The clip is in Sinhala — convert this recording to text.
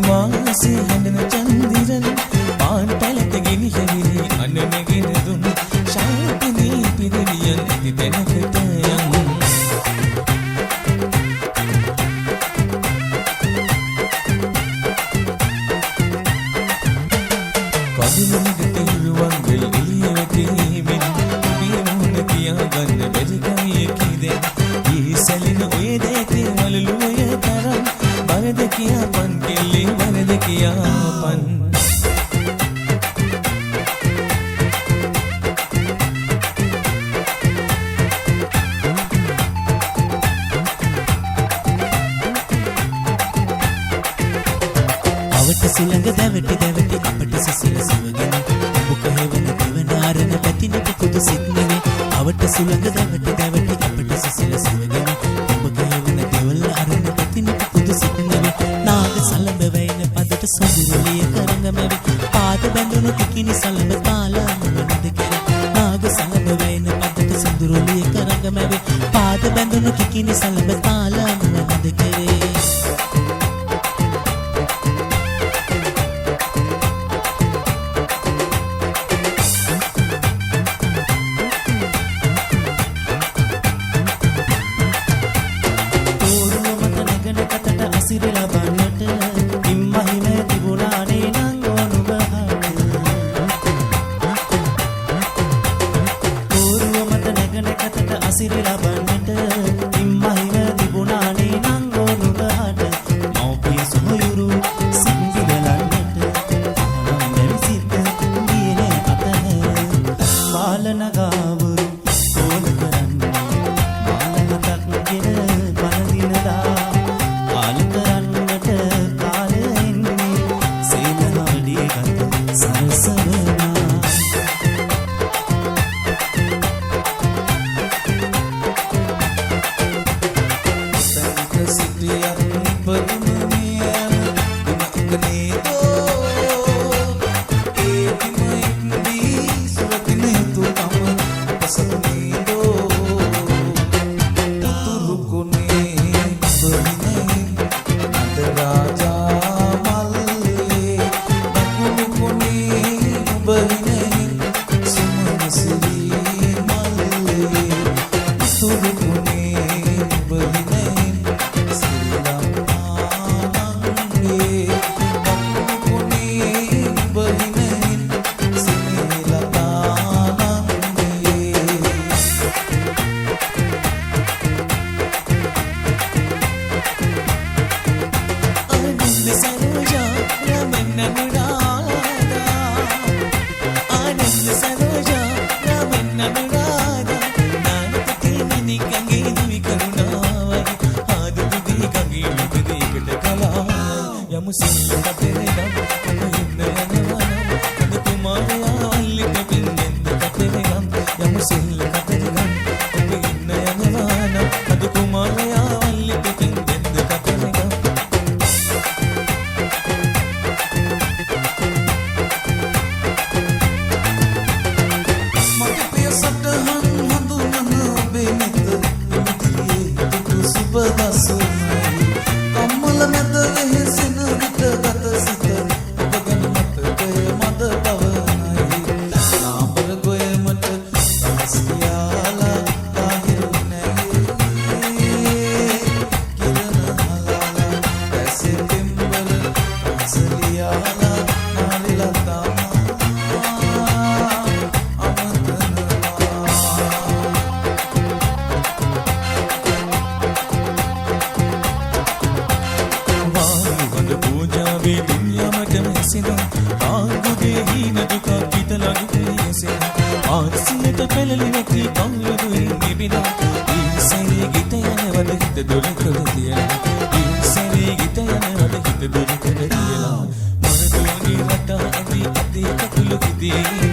වාසේ හඬන චන්දිරන පාන් පැලට ගෙනියවිලි අනනගෙන දුන් ශාන්තිනී පිරිනියන් ඇති තැනකට යන් කදිනකට හිරුවන් වෙල් එළිය වැටීමෙන් ඔබේ මුහුණ තියාගන්න බැරි කමිය කිදෙන් ඊ සැලෙන ඔය දෙකේ වලලුවය තරම් වරද කියාපන් කෙල්ලේ වරද කියාපන් අවට සුළඟ දැවටි දැවටි අපට සිසිල සවගෙන ඔබ කොහෙවන දෙවනාරන පැතින පුදු සිත් නෙවේ අවට සුළඟ දැවටි දැවටි අපට සිසිල සවගෙන ඔබ කොහෙවන දෙවනාරන පැතින පුදු සිත් නෙවේ නාග සලඹ වයින් පදට සොඳුරුලිය කරඟමැවි පාද බැඳුණු තිකිනි සලඹ තාලා මොනද කෙර නාග සලඹ වයින් පදට සොඳුරුලිය කරඟමැවි පාද බැඳුණු තිකිනි සලඹ තාලා මොනද කෙරේ Di